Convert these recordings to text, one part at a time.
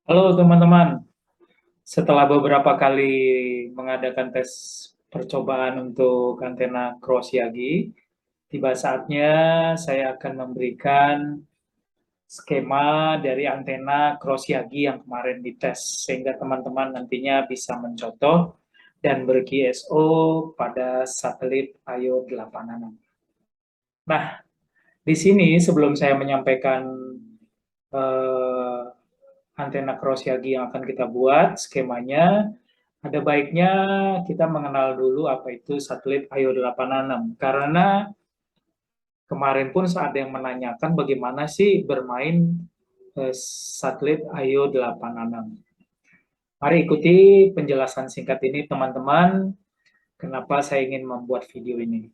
Halo teman-teman, setelah beberapa kali mengadakan tes percobaan untuk antena cross Yagi, tiba saatnya saya akan memberikan skema dari antena cross Yagi yang kemarin dites, sehingga teman-teman nantinya bisa mencontoh dan ber-GSO pada satelit IO 86. Nah, di sini sebelum saya menyampaikan eh, antena cross Yagi yang akan kita buat, skemanya, ada baiknya kita mengenal dulu apa itu satelit IO 86. Karena kemarin pun ada yang menanyakan bagaimana sih bermain satelit IO 86. Mari ikuti penjelasan singkat ini teman-teman, kenapa saya ingin membuat video ini.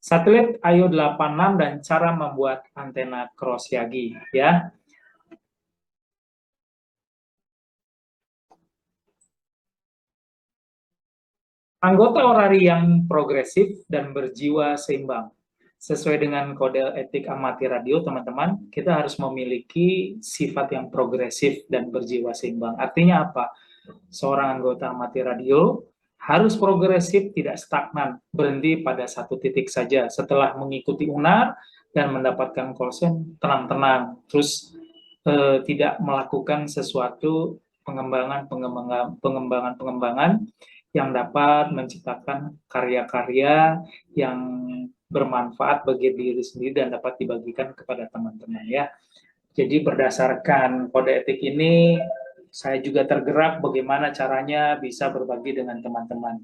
Satelit IO 86 dan cara membuat antena cross Yagi ya. Anggota orari yang progresif dan berjiwa seimbang. Sesuai dengan kode etik amati radio, teman-teman, kita harus memiliki sifat yang progresif dan berjiwa seimbang. Artinya apa? Seorang anggota amati radio harus progresif, tidak stagnan, berhenti pada satu titik saja. Setelah mengikuti UNAR dan mendapatkan call-sign, tenang-tenang. Terus tidak melakukan sesuatu pengembangan yang dapat menciptakan karya-karya yang bermanfaat bagi diri sendiri dan dapat dibagikan kepada teman-teman ya. Jadi berdasarkan kode etik ini, saya juga tergerak bagaimana caranya bisa berbagi dengan teman-teman.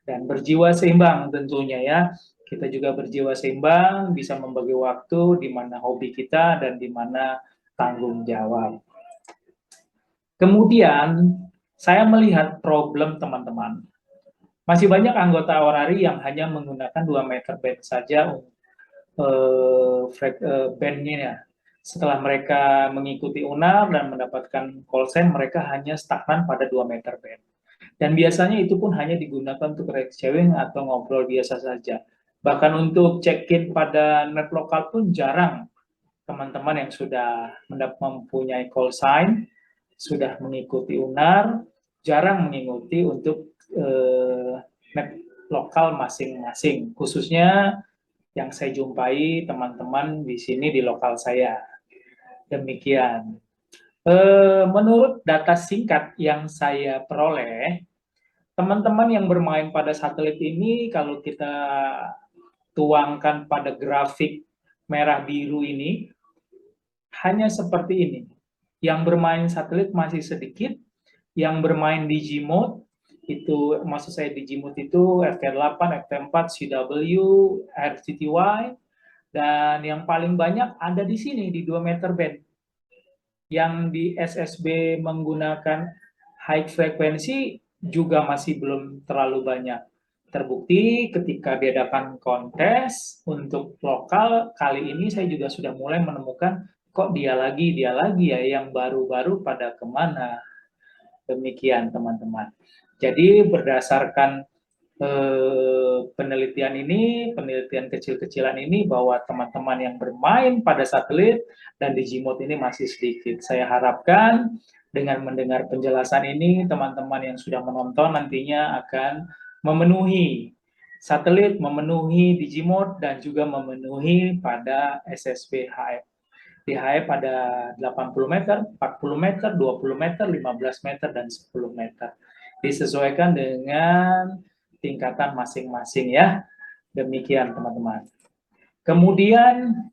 Dan berjiwa seimbang tentunya ya. Kita juga berjiwa seimbang, bisa membagi waktu di mana hobi kita dan di mana tanggung jawab. Kemudian, saya melihat problem teman-teman. Masih banyak anggota orari yang hanya menggunakan 2 meter band saja bandnya ya. Setelah mereka mengikuti UNAR dan mendapatkan call sign, mereka hanya stagnan pada 2 meter band. Dan biasanya itu pun hanya digunakan untuk sharing atau ngobrol biasa saja. Bahkan untuk check-in pada net lokal pun jarang teman-teman yang sudah mempunyai call sign, sudah mengikuti UNAR, jarang mengikuti untuk net lokal masing-masing, khususnya yang saya jumpai teman-teman di sini di lokal saya. Demikian. Menurut data singkat yang saya peroleh, teman-teman yang bermain pada satelit ini, kalau kita tuangkan pada grafik merah biru ini, hanya seperti ini. Yang bermain satelit masih sedikit, yang bermain di Gmode, itu maksud saya di Gmode itu FT8, FT4, CW, RTTY, dan yang paling banyak ada di sini di 2 meter band. Yang di SSB menggunakan high frekuensi juga masih belum terlalu banyak. Terbukti ketika diadakan kontes untuk lokal, kali ini saya juga sudah mulai menemukan kok dia lagi ya, yang baru-baru pada kemana. Demikian teman-teman. Jadi berdasarkan penelitian kecil-kecilan ini bahwa teman-teman yang bermain pada satelit dan di Gmode ini masih sedikit. Saya harapkan dengan mendengar penjelasan ini, teman-teman yang sudah menonton nantinya akan memenuhi satelit, memenuhi di Gmode, dan juga memenuhi pada SSB HF. Di HF pada 80 meter, 40 meter, 20 meter, 15 meter, dan 10 meter. Disesuaikan dengan tingkatan masing-masing ya. Demikian teman-teman. Kemudian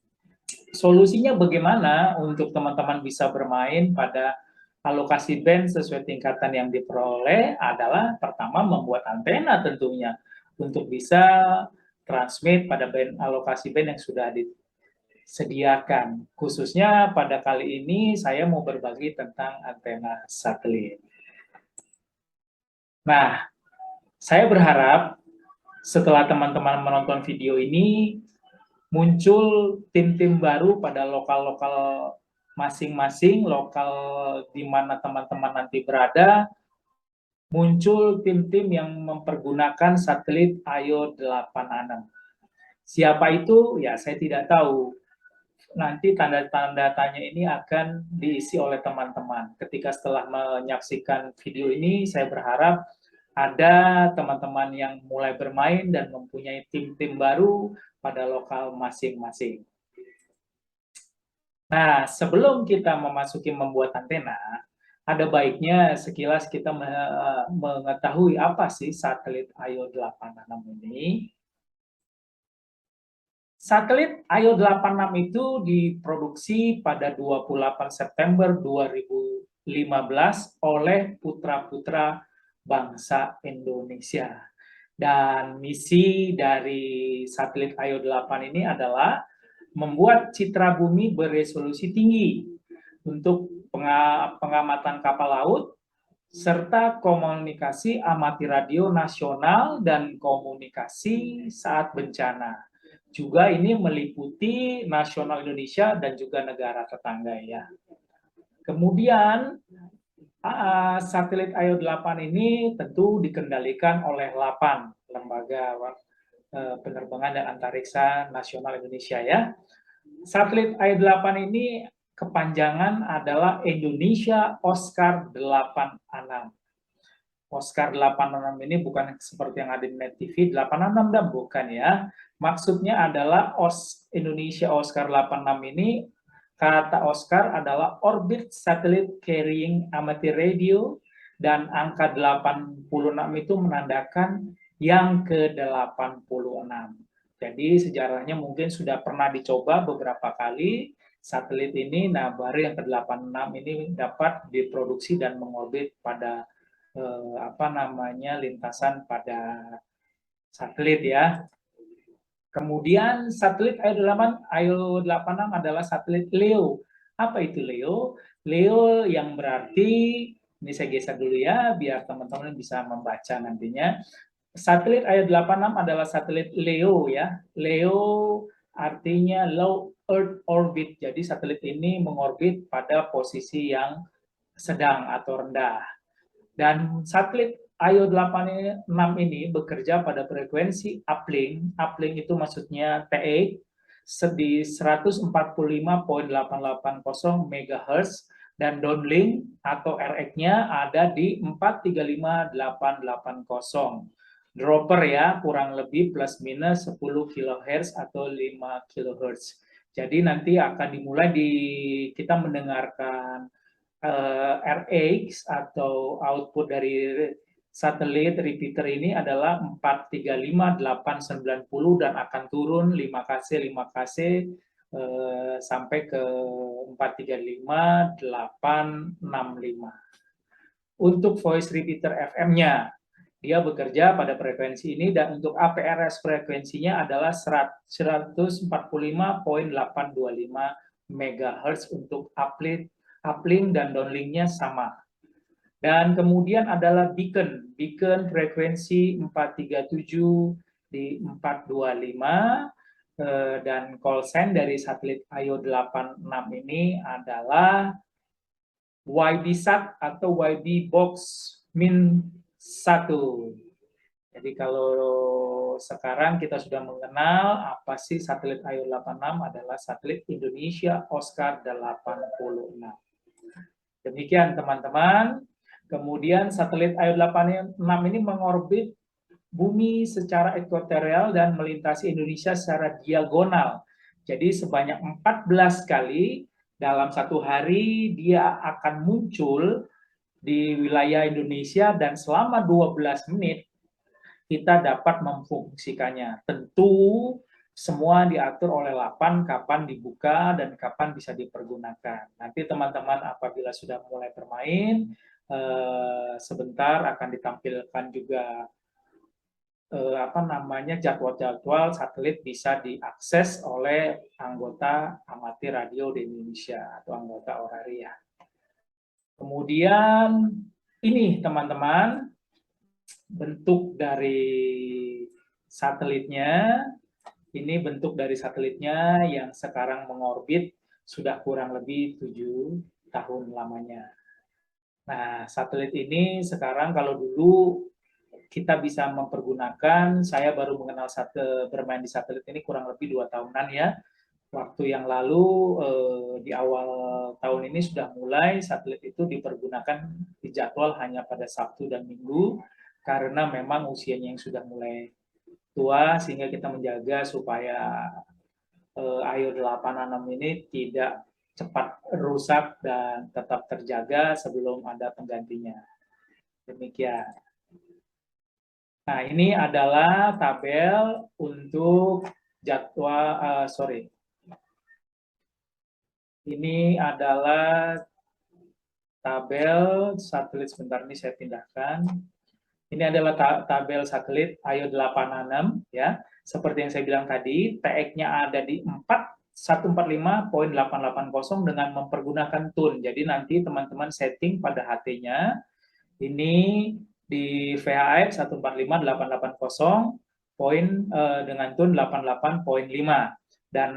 solusinya bagaimana untuk teman-teman bisa bermain pada alokasi band sesuai tingkatan yang diperoleh adalah pertama membuat antena tentunya untuk bisa transmit pada band alokasi band yang sudah disediakan. Khususnya pada kali ini saya mau berbagi tentang antena satelit. Nah, saya berharap setelah teman-teman menonton video ini, muncul tim-tim baru pada lokal-lokal masing-masing, lokal di mana teman-teman nanti berada, muncul tim-tim yang mempergunakan satelit IO 86. Siapa itu? Ya, saya tidak tahu. nanti tanda-tanda tanya ini akan diisi oleh teman-teman. Ketika setelah menyaksikan video ini, saya berharap ada teman-teman yang mulai bermain dan mempunyai tim-tim baru pada lokal masing-masing. Nah, sebelum kita memasuki membuat antena, ada baiknya sekilas kita mengetahui apa sih satelit IO 86 ini. Satelit IO 86 itu diproduksi pada 28 September 2015 oleh putra-putra bangsa Indonesia. Dan misi dari satelit IO 8 ini adalah membuat citra bumi beresolusi tinggi untuk pengamatan kapal laut, serta komunikasi amati radio nasional dan komunikasi saat bencana. Juga ini meliputi nasional Indonesia dan juga negara tetangga ya. Kemudian satelit IO 8 ini tentu dikendalikan oleh 8 lembaga penerbangan dan antariksa nasional Indonesia ya. Satelit IO 8 ini kepanjangan adalah Indonesia Oscar 86. Oscar 86 ini bukan seperti yang ada di Net TV 86 dan bukan ya. Maksudnya adalah Indonesia Oscar 86 ini, kata Oscar adalah Orbit Satellite Carrying Amateur Radio, dan angka 86 itu menandakan yang ke-86. Jadi sejarahnya mungkin sudah pernah dicoba beberapa kali satelit ini, nah baru yang ke-86 ini dapat diproduksi dan mengorbit pada lintasan pada satelit ya. Kemudian satelit IO 86 adalah satelit LEO. Apa itu LEO? LEO yang berarti, ini saya geser dulu ya biar teman-teman bisa membaca nantinya. Satelit IO 86 adalah satelit LEO ya. LEO artinya Low Earth Orbit. Jadi satelit ini mengorbit pada posisi yang sedang atau rendah. Dan satelit IO 86 ini bekerja pada frekuensi uplink. Uplink itu maksudnya TE di 145.880 MHz dan downlink atau RX-nya ada di 435.880. Dropper ya, kurang lebih plus minus 10 kHz atau 5 kHz. Jadi nanti akan dimulai kita mendengarkan RX atau output dari satelit repeater ini adalah 435.890 dan akan turun 5kc sampai ke 435.865. Untuk voice repeater FM-nya, dia bekerja pada frekuensi ini, dan untuk APRS frekuensinya adalah 145.825 MHz untuk uplink dan downlinknya sama. Dan kemudian adalah beacon frekuensi 437 di 425, dan call sign dari satelit IO 86 ini adalah YB-SAT atau YB Box Min 1. Jadi kalau sekarang kita sudah mengenal apa sih satelit IO 86 adalah satelit Indonesia Oscar 86. Demikian teman-teman. Kemudian satelit IO 86 ini mengorbit bumi secara ekuatorial dan melintasi Indonesia secara diagonal. Jadi sebanyak 14 kali dalam satu hari dia akan muncul di wilayah Indonesia, dan selama 12 menit kita dapat memfungsikannya. Tentu semua diatur oleh 8 kapan dibuka dan kapan bisa dipergunakan. Nanti teman-teman apabila sudah mulai bermain, sebentar akan ditampilkan juga jadwal-jadwal satelit bisa diakses oleh anggota amati radio di Indonesia atau anggota Oraria. Kemudian ini teman-teman bentuk dari satelitnya. Ini bentuk dari satelitnya yang sekarang mengorbit sudah kurang lebih 7 tahun lamanya. Nah, satelit ini sekarang kalau dulu kita bisa mempergunakan, saya baru mengenal bermain di satelit ini kurang lebih 2 tahunan ya. waktu yang lalu di awal tahun ini sudah mulai satelit itu dipergunakan di jadwal hanya pada Sabtu dan Minggu karena memang usianya yang sudah mulai tua sehingga kita menjaga supaya Ayo 86 ini tidak cepat rusak dan tetap terjaga sebelum ada penggantinya. Demikian. Nah, ini adalah tabel untuk jadwal, ini adalah tabel satelit, sebentar ini saya pindahkan. Ini adalah tabel satelit Ayo 86 ya. Seperti yang saya bilang tadi, TX-nya ada di 145.880 dengan mempergunakan tune. Jadi nanti teman-teman setting pada HT-nya ini di VHF 145.880 dengan tune 88.5 dan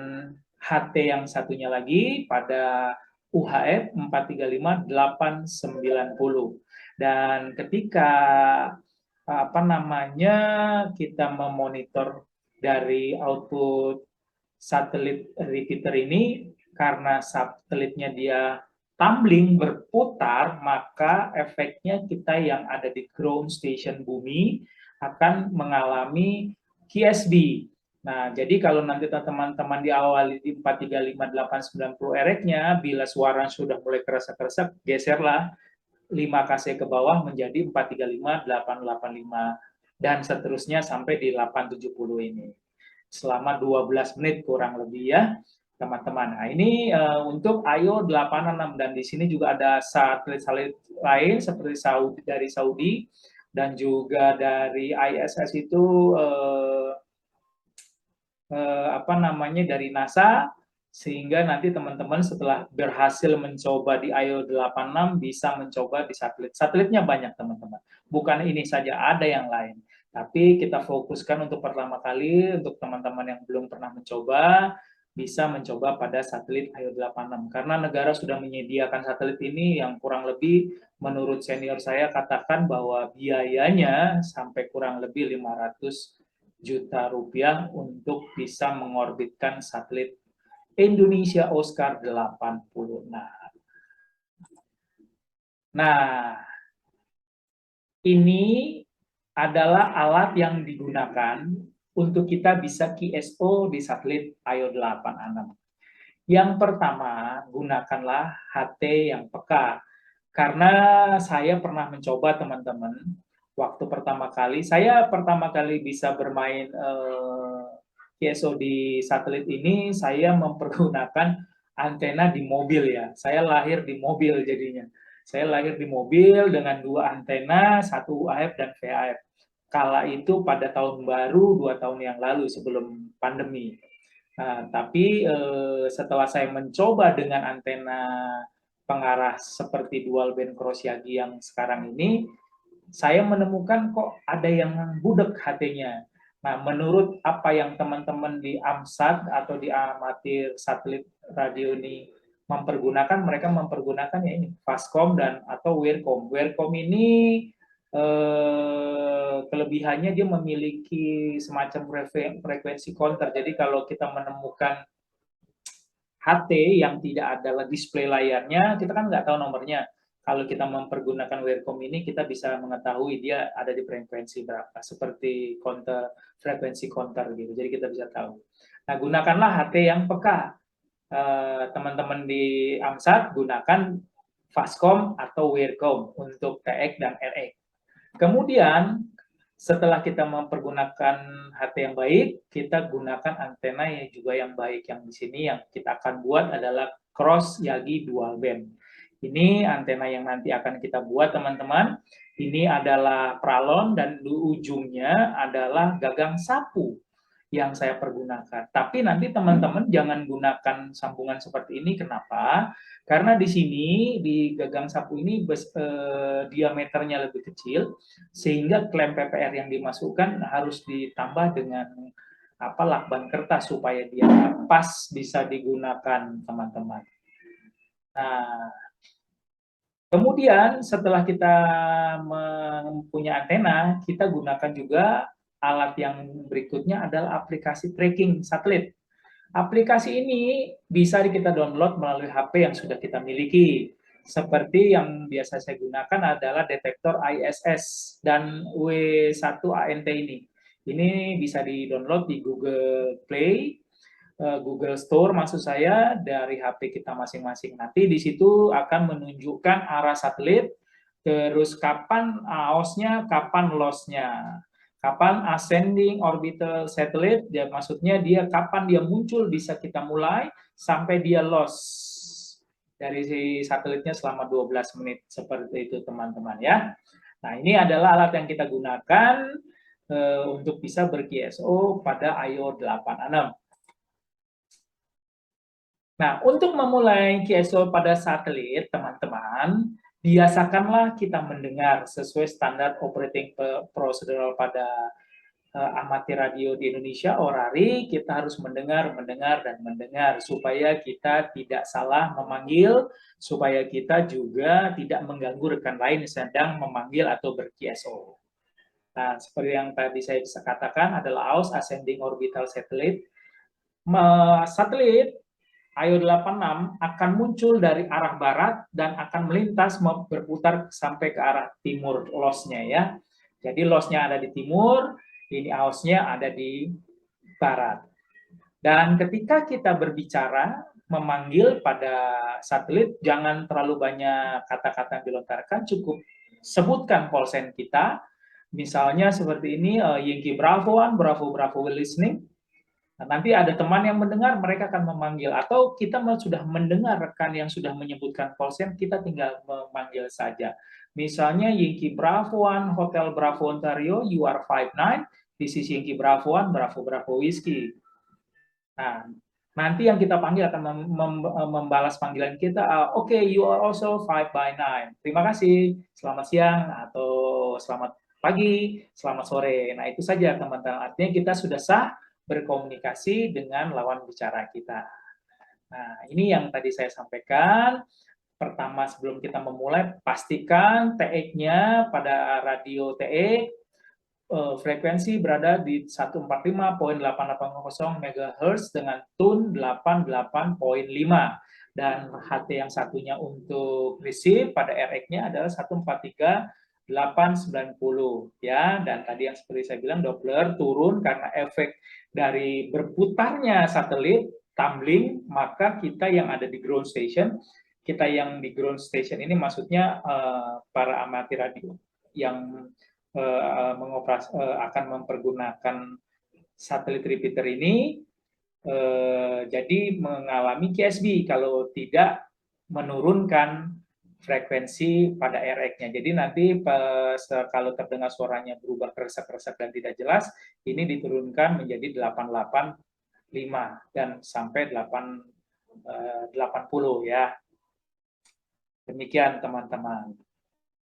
HT yang satunya lagi pada UHF 435.890. Dan ketika kita memonitor dari output satelit repeater ini, karena satelitnya dia tumbling berputar, maka efeknya kita yang ada di ground station bumi akan mengalami QSB. Nah, jadi kalau nanti teman-teman diawali di 435.890 RX-nya, bila suara sudah mulai kerasa-kerasa, geserlah 5 kc ke bawah menjadi 435.885 dan seterusnya sampai di 870 ini. Selama 12 menit kurang lebih ya, teman-teman. Nah, ini untuk Ayo 86 dan di sini juga ada satelit-satelit lain seperti dari Saudi dan juga dari ISS itu dari NASA, sehingga nanti teman-teman setelah berhasil mencoba di Ayo 86 bisa mencoba di satelit. Satelitnya banyak teman-teman. Bukan ini saja, ada yang lain. Tapi kita fokuskan untuk pertama kali untuk teman-teman yang belum pernah mencoba bisa mencoba pada satelit Ayo 86 karena negara sudah menyediakan satelit ini yang kurang lebih menurut senior saya katakan bahwa biayanya sampai kurang lebih 500 juta rupiah untuk bisa mengorbitkan satelit Indonesia Oscar 86. Nah, ini adalah alat yang digunakan untuk kita bisa QSO di satelit Ayo 86. Yang pertama, gunakanlah HT yang peka. Karena saya pernah mencoba teman-teman, waktu pertama kali, saya pertama kali bisa bermain QSO di satelit ini, saya mempergunakan antena di mobil ya. Saya lahir di mobil jadinya. Saya lahir di mobil dengan 2 antena, 1 UHF dan VHF. Kala itu pada tahun baru 2 tahun yang lalu sebelum pandemi. Nah, tapi setelah saya mencoba dengan antena pengarah seperti dual band cross Yagi yang sekarang ini, saya menemukan kok ada yang budek HT-nya. Nah, menurut apa yang teman-teman di AMSAT atau di amatir satelit radio ini mempergunakan, mereka mempergunakan ya ini Fastcom dan atau Wircom. Wircom ini kelebihannya dia memiliki semacam frekuensi counter. Jadi kalau kita menemukan HT yang tidak ada display layarnya, kita kan nggak tahu nomornya. Kalau kita mempergunakan Wircom ini, kita bisa mengetahui dia ada di frekuensi berapa, seperti frekuensi counter gitu. Jadi kita bisa tahu. Nah, gunakanlah HT yang peka. Teman-teman di AMSAT gunakan Fastcom atau Wircom untuk TX dan RX. Kemudian setelah kita mempergunakan HT yang baik, kita gunakan antena yang juga yang baik. Yang di sini yang kita akan buat adalah cross Yagi dual band. Ini antena yang nanti akan kita buat teman-teman. Ini adalah pralon dan di ujungnya adalah gagang sapu yang saya pergunakan. Tapi nanti teman-teman jangan gunakan sambungan seperti ini. Kenapa? Karena di sini di gagang sapu ini diameternya lebih kecil sehingga klem PPR yang dimasukkan harus ditambah dengan lakban kertas supaya dia pas bisa digunakan teman-teman. Nah, kemudian setelah kita mempunyai antena, kita gunakan juga alat yang berikutnya adalah aplikasi tracking satelit. Aplikasi ini bisa kita download melalui HP yang sudah kita miliki. Seperti yang biasa saya gunakan adalah detektor ISS dan W1ANT ini. Ini bisa di-download di Google Play, Google Store maksud saya, dari HP kita masing-masing. Nanti di situ akan menunjukkan arah satelit, terus kapan AOS-nya, kapan loss-nya. Kapan ascending orbital satellite, dia maksudnya dia kapan dia muncul, bisa kita mulai sampai dia loss dari si satelitnya selama 12 menit. Seperti itu teman-teman ya. Nah, ini adalah alat yang kita gunakan untuk bisa ber-QSO pada IO 86. Nah, untuk memulai QSO pada satelit, teman-teman, biasakanlah kita mendengar sesuai standar operating procedural pada amati radio di Indonesia, ORARI, kita harus mendengar, dan mendengar, supaya kita tidak salah memanggil, supaya kita juga tidak mengganggu rekan lain yang sedang memanggil atau ber-QSO. Nah, seperti yang tadi saya bisa katakan adalah AOS, Ascending Orbital Satellite. Satelit IO-86 akan muncul dari arah barat dan akan melintas berputar sampai ke arah timur loss-nya ya. Jadi loss-nya ada di timur, ini AOS-nya ada di barat. Dan ketika kita berbicara, memanggil pada satelit, jangan terlalu banyak kata-kata yang dilontarkan, cukup sebutkan call sign kita. Misalnya seperti ini, Yankee Bravo 1, Bravo Bravo listening. Nah, nanti ada teman yang mendengar, mereka akan memanggil. Atau kita sudah mendengar rekan yang sudah menyebutkan call sign, kita tinggal memanggil saja. Misalnya Yankee Bravo 1, Hotel Bravo Ontario, you are 59, this is Yankee Bravo 1, Bravo Bravo Whiskey. Nah, nanti yang kita panggil akan membalas panggilan kita, oke, you are also 5/9. Terima kasih, selamat siang, atau selamat pagi, selamat sore. Nah, itu saja teman-teman. Artinya kita sudah sah berkomunikasi dengan lawan bicara kita. Nah, ini yang tadi saya sampaikan. Pertama, sebelum kita memulai, pastikan TX-nya pada radio TX frekuensi berada di 145.880 MHz dengan tune 88.5, dan HT yang satunya untuk receive pada RX-nya adalah 143.890 ya. Dan tadi yang seperti saya bilang, Doppler turun karena efek dari berputarnya satelit tumbling, maka kita yang ada di ground station, ini maksudnya para amati radio yang akan mempergunakan satelit repeater ini, jadi mengalami QSB kalau tidak menurunkan frekuensi pada RX-nya. Jadi nanti kalau terdengar suaranya berubah keresak-keresak dan tidak jelas, ini diturunkan menjadi 885 dan sampai 80 ya. Demikian teman-teman.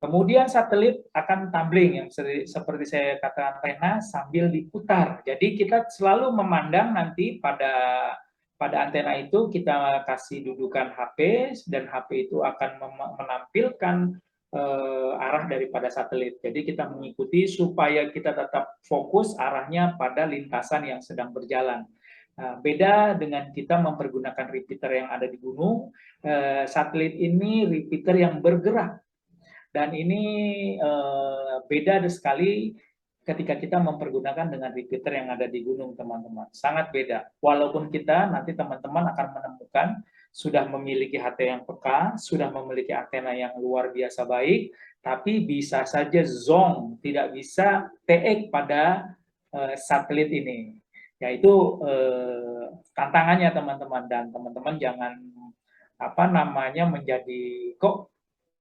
Kemudian satelit akan tumbling yang seperti saya katakan antena sambil diputar. Jadi kita selalu memandang nanti pada antena itu kita kasih dudukan HP, dan HP itu akan menampilkan arah daripada satelit. Jadi kita mengikuti supaya kita tetap fokus arahnya pada lintasan yang sedang berjalan. Nah, beda dengan kita mempergunakan repeater yang ada di gunung, satelit ini repeater yang bergerak. Dan ini beda sekali ketika kita mempergunakan dengan repeater yang ada di gunung, teman-teman. Sangat beda. Walaupun kita nanti teman-teman akan menemukan sudah memiliki HT yang peka, sudah memiliki antena yang luar biasa baik, tapi bisa saja zong, tidak bisa TX pada satelit ini. Yaitu tantangannya teman-teman, dan teman-teman jangan menjadi kok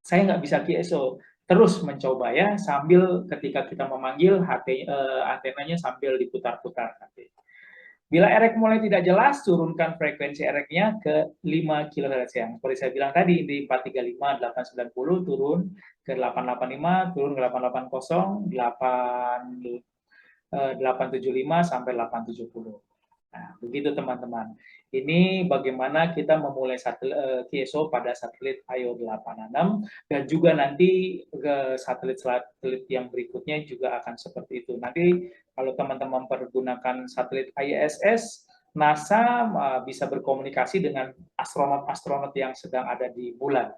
saya nggak bisa QSO, terus mencoba ya, sambil ketika kita memanggil antenanya sambil diputar-putar. Bila RX mulai tidak jelas, turunkan frekuensi RX-nya ke 5 kHz yang seperti saya bilang tadi, di 435, 890 turun ke 885, turun ke 880, 875 sampai 870. Nah, begitu teman-teman. Ini bagaimana kita memulai QSO pada satelit IO-86, dan juga nanti ke satelit-satelit yang berikutnya juga akan seperti itu. Nanti kalau teman-teman pergunakan satelit ISS, NASA bisa berkomunikasi dengan astronot-astronot yang sedang ada di bulan.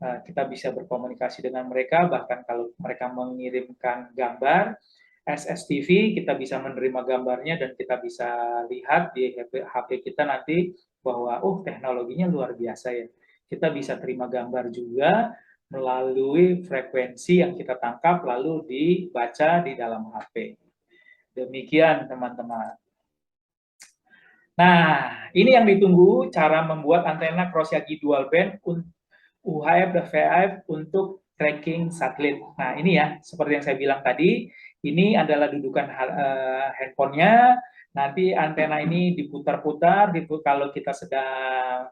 Kita bisa berkomunikasi dengan mereka, bahkan kalau mereka mengirimkan gambar SSTV, kita bisa menerima gambarnya dan kita bisa lihat di HP kita nanti bahwa teknologinya luar biasa ya. Kita bisa terima gambar juga melalui frekuensi yang kita tangkap lalu dibaca di dalam HP. Demikian teman-teman. Nah, ini yang ditunggu cara membuat antena cross Yagi dual band UHF dan VHF untuk tracking satelit. Nah, ini ya, seperti yang saya bilang tadi, ini adalah dudukan handphonenya. Nanti antena ini diputar-putar kalau kita sedang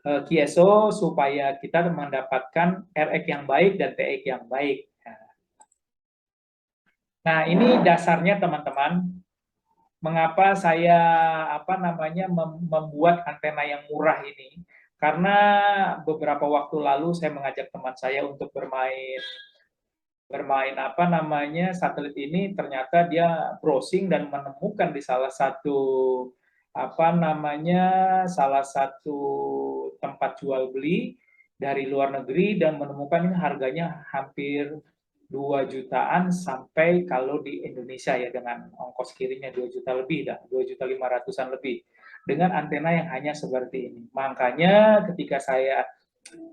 QSO supaya kita mendapatkan RX yang baik dan TX yang baik. Nah, ini dasarnya teman-teman. Mengapa saya membuat antena yang murah ini? Karena beberapa waktu lalu saya mengajak teman saya untuk bermain satelit ini, ternyata dia browsing dan menemukan di salah satu tempat jual beli dari luar negeri dan menemukan ini harganya hampir 2 jutaan sampai kalau di Indonesia ya dengan ongkos kirimnya 2 juta lebih dah, 2.500.000-an lebih dengan antena yang hanya seperti ini. Makanya ketika saya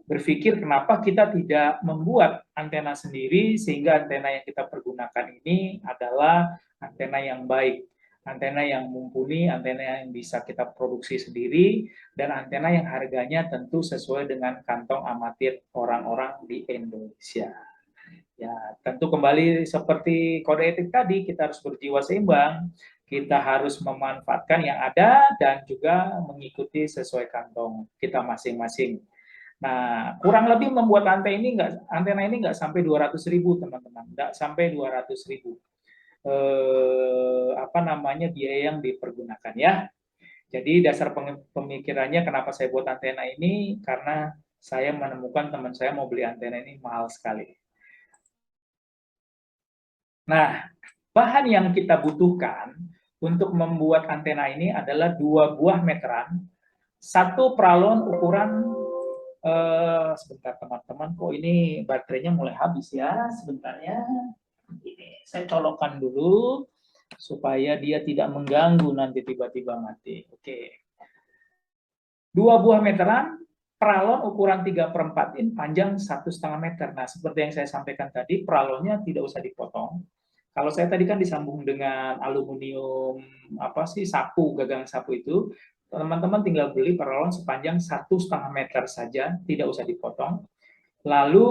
berpikir kenapa kita tidak membuat antena sendiri sehingga antena yang kita pergunakan ini adalah antena yang baik, antena yang mumpuni, antena yang bisa kita produksi sendiri, dan antena yang harganya tentu sesuai dengan kantong amatir orang-orang di Indonesia. Ya, tentu kembali seperti kode etik tadi, kita harus berjiwa seimbang, kita harus memanfaatkan yang ada dan juga mengikuti sesuai kantong kita masing-masing. Nah, kurang lebih membuat antena ini nggak sampai 200.000 teman-teman, nggak sampai 200.000 biaya yang dipergunakan ya. Jadi dasar pemikirannya kenapa saya buat antena ini karena saya menemukan teman saya mau beli antena ini mahal sekali. Nah, bahan yang kita butuhkan untuk membuat antena ini adalah 2 buah meteran, 1 pralon ukuran sebentar teman-teman, kok ini baterainya mulai habis ya, sebentar ya. Ini saya colokkan dulu supaya dia tidak mengganggu nanti tiba-tiba mati. Oke. 2 buah meteran, pralon ukuran 3/4 in, panjang 1,5 meter. Nah, seperti yang saya sampaikan tadi, pralonnya tidak usah dipotong. Kalau saya tadi kan disambung dengan aluminium sapu, gagang sapu itu, teman-teman tinggal beli pralon sepanjang 1,5 meter saja, tidak usah dipotong. Lalu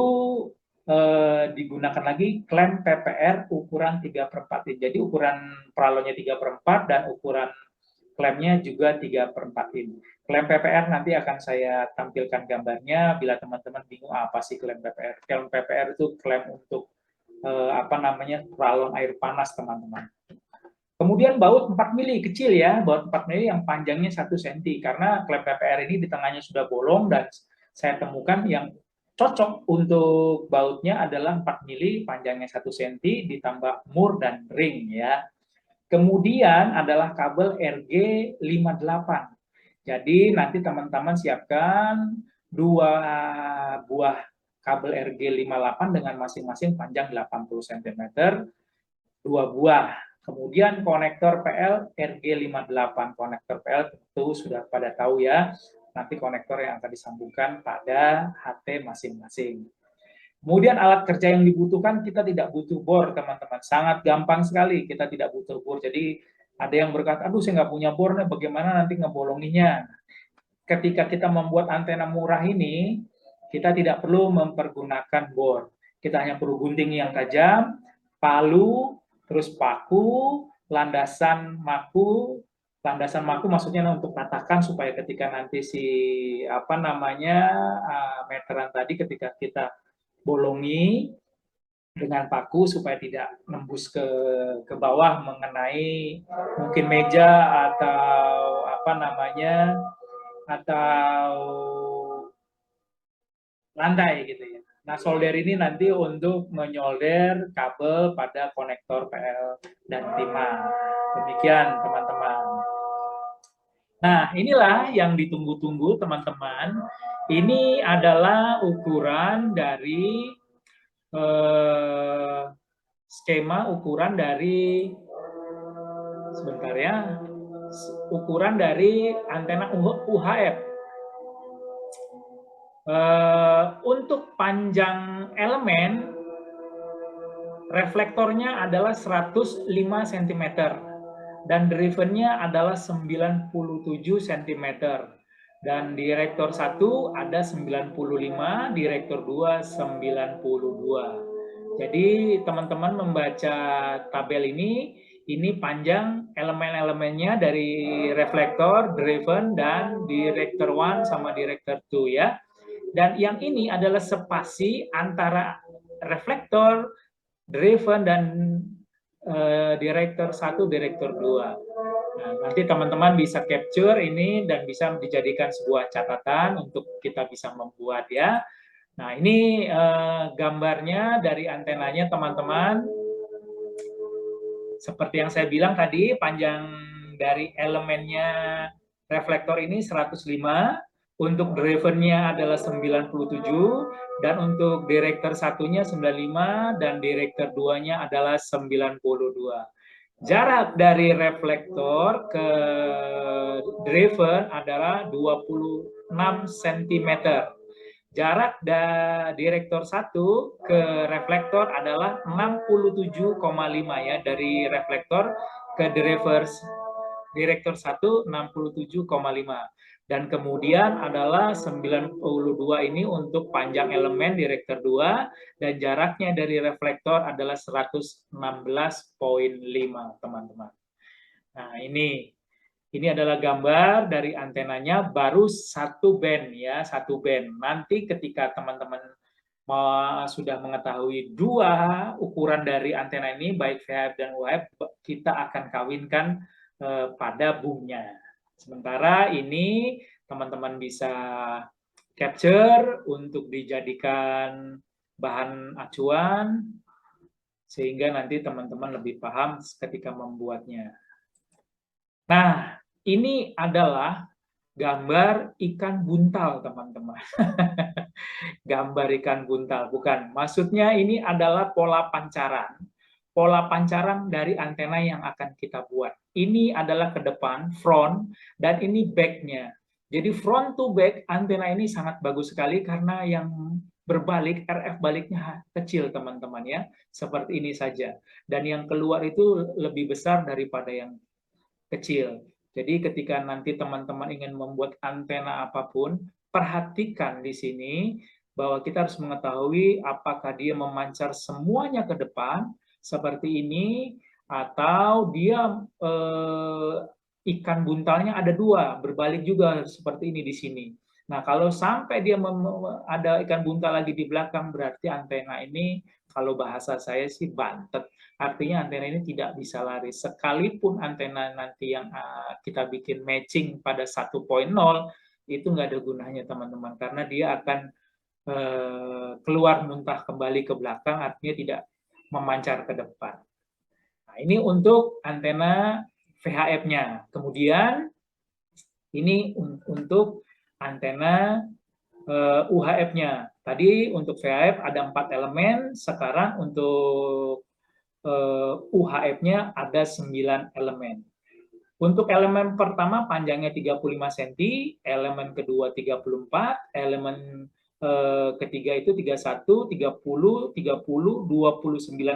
digunakan lagi klem PPR ukuran 3/4 in. Jadi ukuran pralonnya 3/4 dan ukuran klemnya juga 3/4 in. Klem PPR nanti akan saya tampilkan gambarnya bila teman-teman bingung apa sih klem PPR. Klem PPR itu klem untuk pralon air panas teman-teman. Kemudian baut 4 mili kecil ya, baut 4 mili yang panjangnya 1 cm karena klem PPR ini di tengahnya sudah bolong dan saya temukan yang cocok untuk bautnya adalah 4 mili panjangnya 1 cm ditambah mur dan ring ya. Kemudian adalah kabel RG58. Jadi nanti teman-teman siapkan 2 buah kabel RG58 dengan masing-masing panjang 80 cm, 2 buah. Kemudian konektor PL RG58. Konektor PL tentu sudah pada tahu ya, nanti konektor yang akan disambungkan pada HT masing-masing. Kemudian alat kerja yang dibutuhkan, kita tidak butuh bor teman-teman, sangat gampang sekali, kita tidak butuh bor. Jadi ada yang berkata, aduh saya nggak punya bor, bagaimana nanti ngebolonginya? Ketika kita membuat antena murah ini, kita tidak perlu mempergunakan bor. Kita hanya perlu gunting yang tajam, palu, terus paku, landasan maku maksudnya untuk ratakan supaya ketika nanti meteran tadi ketika kita bolongi dengan paku supaya tidak nembus ke bawah mengenai mungkin meja atau lantai gitu ya. Nah, solder ini nanti untuk menyolder kabel pada konektor PL dan timah. Demikian teman-teman. Nah, inilah yang ditunggu-tunggu teman-teman. Ini adalah ukuran dari skema ukuran dari sebentar ya, ukuran dari antena UHF. Untuk panjang elemen, reflektornya adalah 105 cm dan drivennya adalah 97 cm. Dan direktor 1 ada 95, direktor 2 92. Jadi teman-teman membaca tabel ini panjang elemen-elemennya dari reflektor, driven, dan direktor 1 sama direktor 2 ya. Dan yang ini adalah spasi antara reflektor, driven, dan direktor 1, direktor 2. Nah, nanti teman-teman bisa capture ini dan bisa dijadikan sebuah catatan untuk kita bisa membuat ya. Nah, ini gambarnya dari antenanya teman-teman. Seperti yang saya bilang tadi, panjang dari elemennya reflektor ini 105, untuk drivennya adalah 97, dan untuk direktor satunya 95, dan direktor 2-nya adalah 92. Jarak dari reflektor ke driven adalah 26 cm. Jarak dari direktor 1 ke reflektor adalah 67,5 ya, dari reflektor ke direktor 1 67,5. Dan kemudian adalah 92 ini untuk panjang elemen direktor 2, dan jaraknya dari reflektor adalah 116,5 teman-teman. Nah, ini adalah gambar dari antenanya, baru satu band ya, satu band. Nanti ketika teman-teman sudah mengetahui dua ukuran dari antena ini, baik VHF dan UHF, kita akan kawinkan pada boomnya. Sementara ini teman-teman bisa capture untuk dijadikan bahan acuan, sehingga nanti teman-teman lebih paham ketika membuatnya. Nah, ini adalah gambar ikan buntal, teman-teman. Gambar ikan buntal, bukan. Maksudnya ini adalah pola pancaran. Pola pancaran dari antena yang akan kita buat. Ini adalah ke depan, front, dan ini back-nya. Jadi front to back, antena ini sangat bagus sekali karena yang berbalik, RF baliknya kecil, teman-teman ya. Seperti ini saja. Dan yang keluar itu lebih besar daripada yang kecil. Jadi ketika nanti teman-teman ingin membuat antena apapun, perhatikan di sini bahwa kita harus mengetahui apakah dia memancar semuanya ke depan seperti ini, atau dia ikan buntalnya ada dua, berbalik juga seperti ini di sini. Nah, kalau sampai dia ada ikan buntal lagi di belakang, berarti antena ini, kalau bahasa saya sih bantet. Artinya antena ini tidak bisa lari. Sekalipun antena nanti yang kita bikin matching pada 1.0, itu nggak ada gunanya teman-teman, karena dia akan keluar muntah kembali ke belakang, artinya tidak memancar ke depan. Nah, ini untuk antena VHF-nya. Kemudian ini untuk antena UHF-nya. Tadi untuk VHF ada 4 elemen, sekarang untuk UHF-nya ada 9 elemen. Untuk elemen pertama panjangnya 35 cm, elemen kedua 34, elemen ketiga itu 31, 30, 30, 29,8,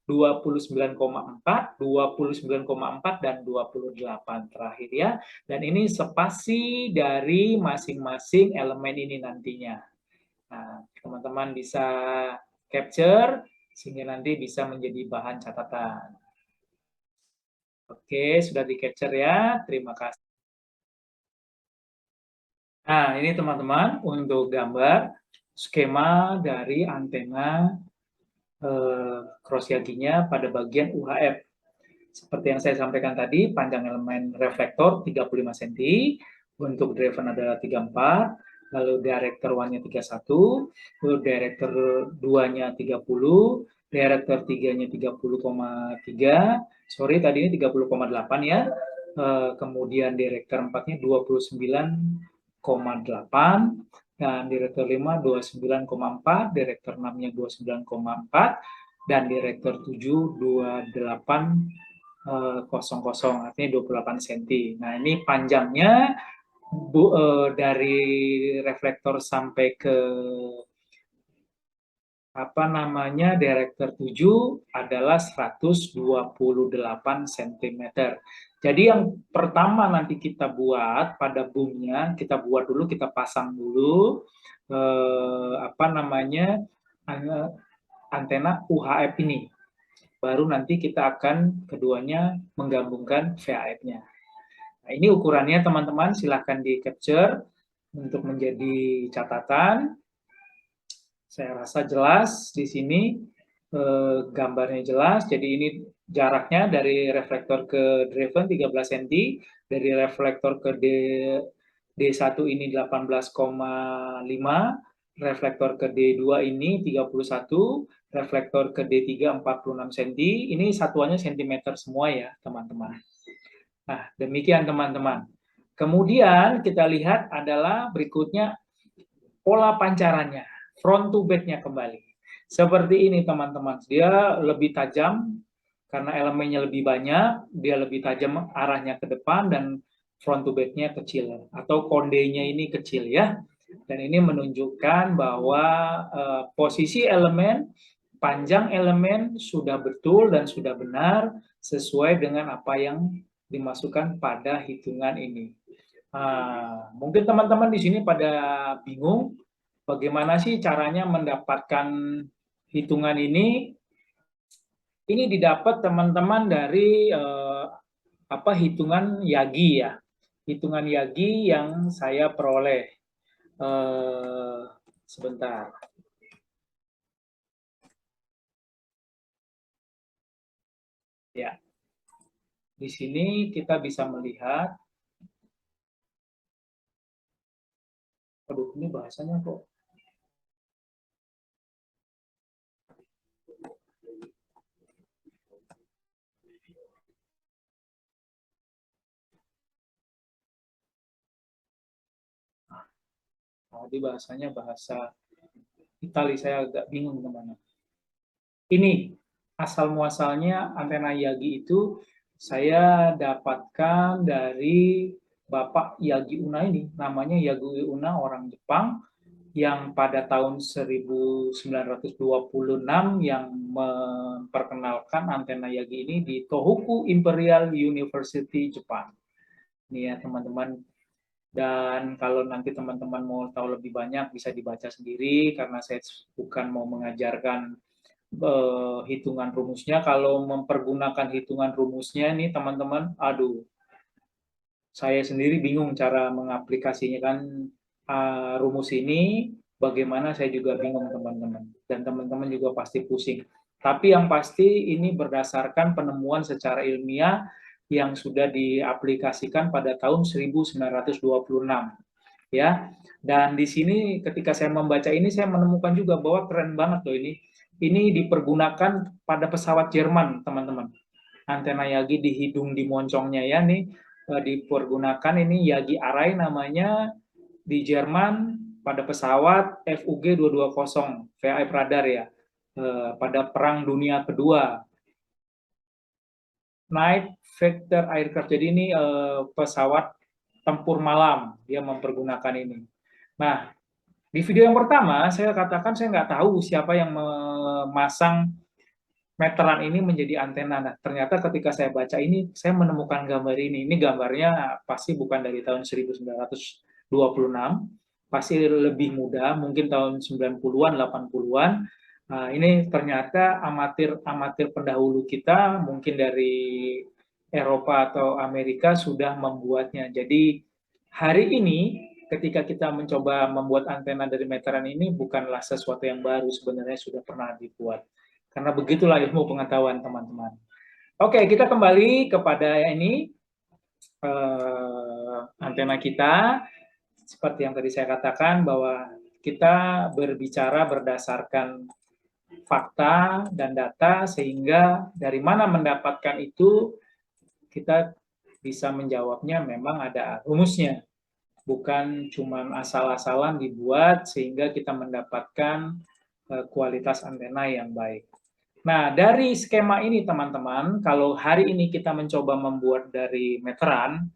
29,4, 29,4, dan 28 terakhir ya. Dan ini spasi dari masing-masing elemen ini nantinya. Nah, teman-teman bisa capture sehingga nanti bisa menjadi bahan catatan. Oke, sudah di-capture ya. Terima kasih. Nah, ini teman-teman untuk gambar skema dari antena cross yaginya pada bagian UHF. Seperti yang saya sampaikan tadi, panjang elemen reflektor 35 cm, untuk driven adalah 34, lalu director 1-nya 31, lalu director 2-nya 30, director 3-nya 30,3, sorry tadi ini 30,8 ya, kemudian direktor 4-nya 29,8, dan direktur 5 29,4, direktur 6-nya 29,4, dan direktur 7 28,00, artinya 28 cm. Nah, ini panjangnya dari reflektor sampai ke direktur 7 adalah 128 cm. Jadi yang pertama nanti kita buat pada boomnya, kita buat dulu, kita pasang dulu antena UHF ini. Baru nanti kita akan keduanya menggabungkan VHF-nya. Nah, ini ukurannya teman-teman, silahkan di capture untuk menjadi catatan. Saya rasa jelas di sini, gambarnya jelas. Jadi ini jaraknya dari reflektor ke driven 13 cm, dari reflektor ke D1 ini 18,5, reflektor ke D2 ini 31, reflektor ke D3 46 cm. Ini satuannya cm semua ya, teman-teman. Nah, demikian teman-teman. Kemudian kita lihat adalah berikutnya pola pancarannya, front to back-nya kembali. Seperti ini teman-teman, dia lebih tajam karena elemennya lebih banyak, dia lebih tajam arahnya ke depan dan front to back-nya kecil atau kondenya ini kecil ya. Dan ini menunjukkan bahwa posisi elemen, panjang elemen sudah betul dan sudah benar sesuai dengan apa yang dimasukkan pada hitungan ini. Mungkin teman-teman di sini pada bingung bagaimana sih caranya mendapatkan hitungan ini. Ini didapat teman-teman dari hitungan Yagi ya. Hitungan Yagi yang saya peroleh. Sebentar. Ya. Di sini kita bisa melihat. Aduh, ini bahasanya kok. Tadi bahasanya bahasa Itali, saya agak bingung teman-teman. Ini asal muasalnya antena Yagi itu saya dapatkan dari Bapak Yagi Una ini. Namanya Yagi Una, orang Jepang yang pada tahun 1926 yang memperkenalkan antena Yagi ini di Tohoku Imperial University Jepang. Ini ya teman-teman. Dan kalau nanti teman-teman mau tahu lebih banyak bisa dibaca sendiri karena saya bukan mau mengajarkan hitungan rumusnya. Kalau mempergunakan hitungan rumusnya nih teman-teman, aduh, saya sendiri bingung cara mengaplikasinya kan rumus ini. Bagaimana saya juga bingung teman-teman, dan teman-teman juga pasti pusing. Tapi yang pasti ini berdasarkan penemuan secara ilmiah yang sudah diaplikasikan pada tahun 1926 ya. Dan di sini ketika saya membaca ini saya menemukan juga bahwa keren banget loh ini. Ini dipergunakan pada pesawat Jerman, teman-teman. Antena Yagi di hidung di moncongnya ya nih dipergunakan ini Yagi Array namanya di Jerman pada pesawat FUG 220 VAF radar ya pada Perang Dunia Kedua. Night Fighter Aircraft. Jadi ini pesawat tempur malam, dia mempergunakan ini. Nah, di video yang pertama saya katakan saya nggak tahu siapa yang memasang meteran ini menjadi antena. Nah, ternyata ketika saya baca ini, saya menemukan gambar ini. Ini gambarnya pasti bukan dari tahun 1926, pasti lebih muda, mungkin tahun 90-an, 80-an. Nah, ini ternyata amatir pendahulu kita, mungkin dari Eropa atau Amerika sudah membuatnya. Jadi hari ini ketika kita mencoba membuat antena dari meteran ini bukanlah sesuatu yang baru, sebenarnya sudah pernah dibuat. Karena begitulah ilmu pengetahuan teman-teman. Oke, kita kembali kepada ini antena kita. Seperti yang tadi saya katakan bahwa kita berbicara berdasarkan fakta dan data, sehingga dari mana mendapatkan itu kita bisa menjawabnya memang ada rumusnya. Bukan cuma asal-asalan dibuat sehingga kita mendapatkan kualitas antena yang baik. Nah, dari skema ini teman-teman, kalau hari ini kita mencoba membuat dari meteran,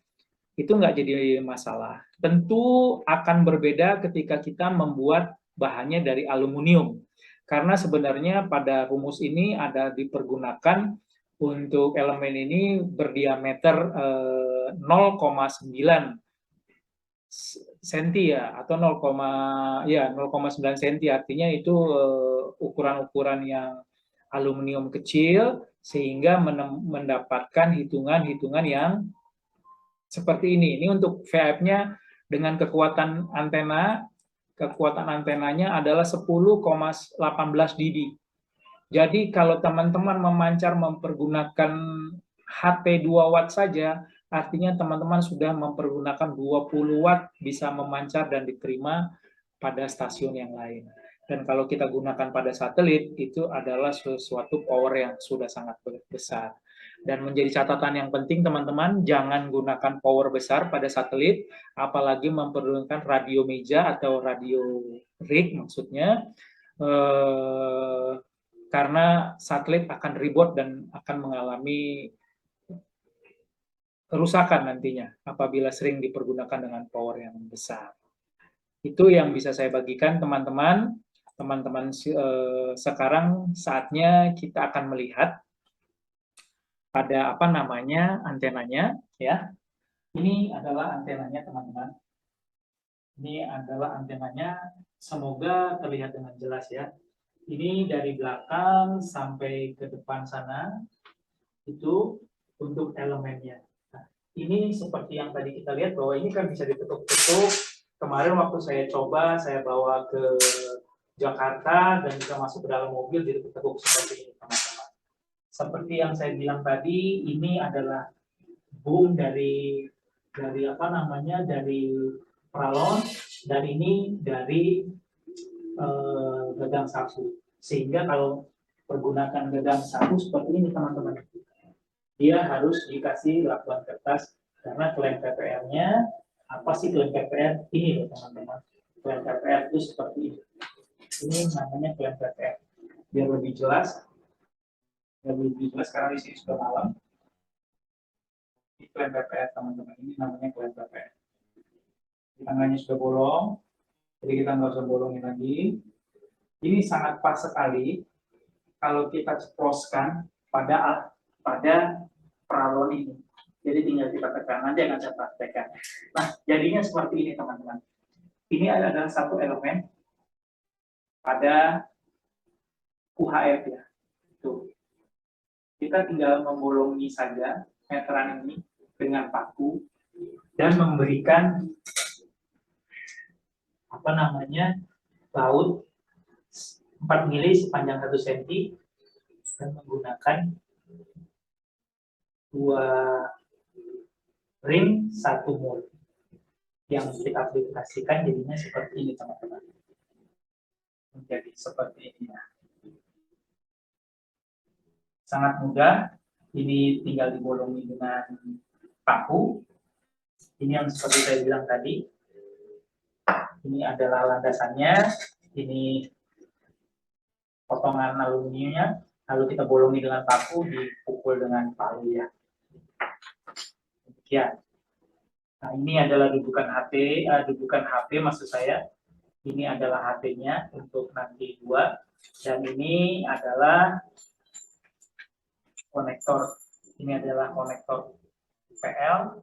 itu nggak jadi masalah. Tentu akan berbeda ketika kita membuat bahannya dari aluminium. Karena sebenarnya pada rumus ini ada dipergunakan untuk elemen ini berdiameter 0,9 senti ya, atau 0,9 senti, artinya itu ukuran-ukuran yang aluminium kecil sehingga mendapatkan hitungan-hitungan yang seperti ini. Ini untuk VF-nya dengan kekuatan antenanya adalah 10,18 dB. Jadi kalau teman-teman memancar mempergunakan HT 2 watt saja, artinya teman-teman sudah mempergunakan 20 watt bisa memancar dan diterima pada stasiun yang lain. Dan kalau kita gunakan pada satelit, itu adalah sesuatu power yang sudah sangat besar. Dan menjadi catatan yang penting teman-teman, jangan gunakan power besar pada satelit, apalagi mempergunakan radio meja atau radio rig maksudnya, karena satelit akan ribot dan akan mengalami kerusakan nantinya apabila sering dipergunakan dengan power yang besar. Itu yang bisa saya bagikan teman-teman. Teman-teman sekarang saatnya kita akan melihat pada apa namanya antenanya ya. Ini adalah antenanya teman-teman. Ini adalah antenanya, semoga terlihat dengan jelas ya. Ini dari belakang sampai ke depan sana itu untuk elemennya. Nah, ini seperti yang tadi kita lihat bahwa ini kan bisa diketuk-ketuk. Kemarin waktu saya coba, saya bawa ke Jakarta dan juga masuk ke dalam mobil diketuk seperti ini teman-teman. Seperti yang saya bilang tadi, ini adalah boom dari apa namanya, dari pralon, dan ini dari gagang sapu. Sehingga kalau pergunakan gagang sapu seperti ini teman-teman, dia harus dikasih lakban kertas karena klaim PPR-nya, apa sih klaim PPR? Ini loh teman-teman, klaim PPR itu seperti ini. Ini namanya klaim PPR. Biar lebih jelas karena di sini sudah malam. Ini klaim PPR teman-teman, ini namanya klaim PPR. Di tangannya sudah bolong, jadi kita nggak usah bolongin lagi. Ini sangat pas sekali kalau kita ceploskan pada peralon ini. Jadi tinggal kita tekan, nanti akan saya praktekkan. Nah, jadinya seperti ini teman-teman. Ini adalah satu elemen pada UHF ya. Tuh. Kita tinggal membolongi saja meteran ini dengan paku dan memberikan apa namanya laut 4 mili sepanjang 1 cm dan menggunakan 2 ring 1 mol yang kita aplikasikan jadinya seperti ini teman-teman. Menjadi seperti ini ya. Sangat mudah. Ini tinggal dibolongi dengan paku. Ini yang seperti saya bilang tadi. Ini adalah landasannya. Ini potongan aluminiumnya. Lalu kita bolongi dengan paku, dipukul dengan palu ya. Demikian. Nah, ini adalah dudukan HP maksud saya. Ini adalah HP-nya untuk nanti 2, dan ini adalah konektor. Ini adalah konektor PL.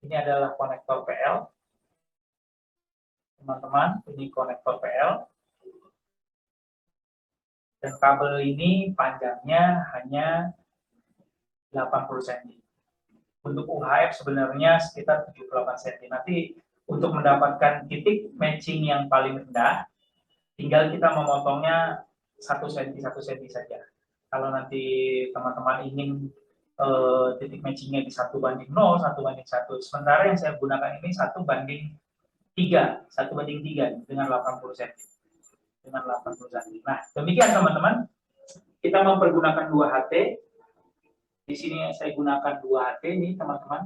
Ini adalah konektor PL. Teman-teman, ini konektor PL. Dan kabel ini panjangnya hanya 80 cm. Untuk UHF sebenarnya sekitar 78 cm. Nanti untuk mendapatkan titik matching yang paling rendah, tinggal kita memotongnya 1 cm saja. Kalau nanti teman-teman ingin titik matchingnya di 1:0, 1:1. Sementara yang saya gunakan ini 1:3 dengan 80 cm. Dengan 80 cm. Nah, demikian teman-teman. Kita mempergunakan 2 HT Di sini saya gunakan 2 HT ini teman-teman,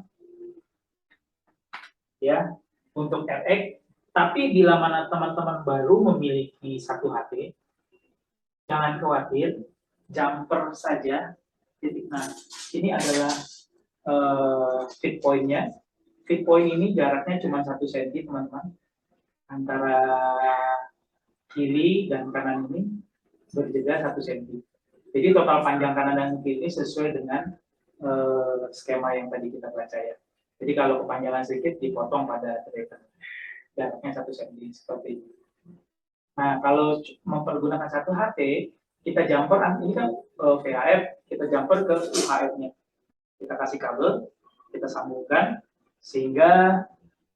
ya, untuk RX. Tapi bila mana teman-teman baru memiliki 1 HT, jangan khawatir, jumper saja. Nah, ini adalah feed point-nya. Feed point ini jaraknya cuma 1 cm, teman-teman, antara kiri dan kanan ini berbeda 1 cm. Jadi total panjang kanan dan kiri sesuai dengan skema yang tadi kita baca ya. Jadi kalau kepanjangan sedikit dipotong pada tracker. Jaraknya 1 cm seperti ini. Nah, kalau mempergunakan 1 HT, kita jumper, ini kan VHF, kita jumper ke UHF-nya. Kita kasih kabel, kita sambungkan, sehingga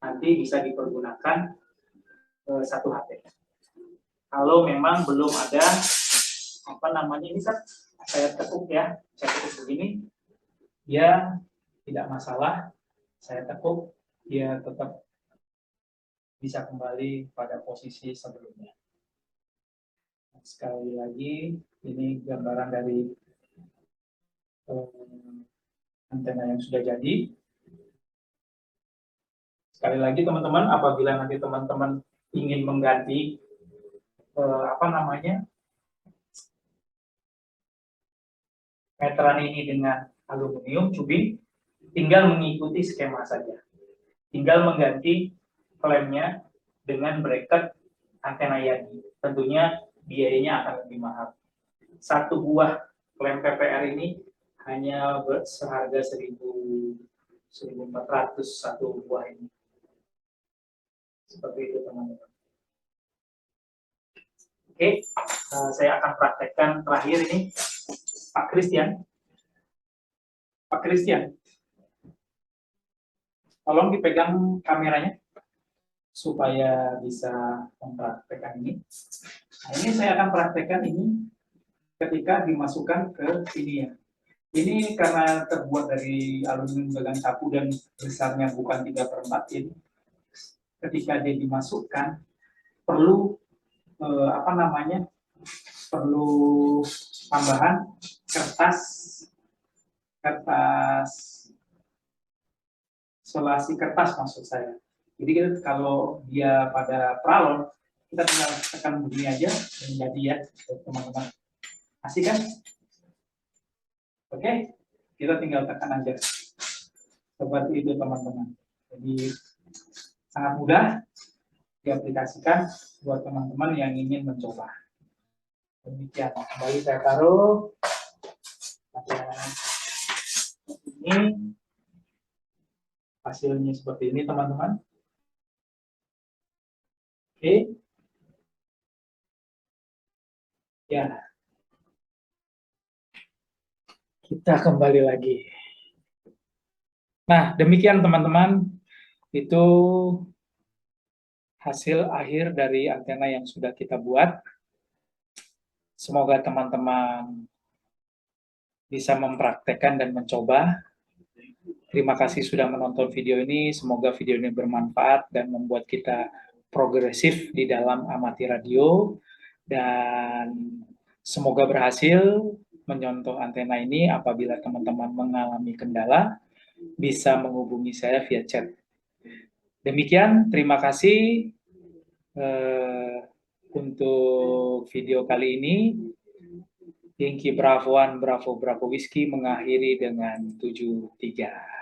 nanti bisa dipergunakan 1 HT. Kalau memang belum ada, apa namanya, ini kan saya tekuk ya, saya tekuk begini, dia tidak masalah, saya tekuk, dia tetap bisa kembali pada posisi sebelumnya. Sekali lagi, ini gambaran dari antena yang sudah jadi. Sekali lagi teman-teman, apabila nanti teman-teman ingin mengganti apa namanya, meteran ini dengan aluminium cubing, tinggal mengikuti skema saja. Tinggal mengganti klemnya dengan bracket antena Yagi. Tentunya biayanya akan lebih mahal. 1 buah klem PPR ini hanya seharga 1.400 1 buah ini. Seperti itu teman-teman. Oke, saya akan praktekkan terakhir ini. Pak Christian. Pak Christian, tolong dipegang kameranya supaya bisa mempraktekkan ini. Nah, ini saya akan praktekkan ini ketika dimasukkan ke sini ya. Ini karena terbuat dari aluminium dengan sapu dan besarnya bukan 3/4 in. Ketika dia dimasukkan, perlu apa namanya? Perlu tambahan kertas isolasi kertas maksud saya. Jadi kalau dia pada pralon, kita tinggal tekan begini aja dan jadi ya teman-teman. Asik kan? Oke, kita tinggal tekan aja. Seperti itu teman-teman. Jadi sangat mudah diaplikasikan buat teman-teman yang ingin mencoba. Demikian, kembali saya taruh. Ini hasilnya seperti ini teman-teman. Oke. Ya. Kita kembali lagi. Nah, demikian teman-teman. Itu hasil akhir dari antena yang sudah kita buat. Semoga teman-teman bisa mempraktekkan dan mencoba. Terima kasih sudah menonton video ini. Semoga video ini bermanfaat dan membuat kita progresif di dalam amati radio. Dan semoga berhasil menyontoh antena ini. Apabila teman-teman mengalami kendala, bisa menghubungi saya via chat. Demikian, terima kasih untuk video kali ini. Yankee Bravo 1, Bravo Whiskey mengakhiri dengan 73.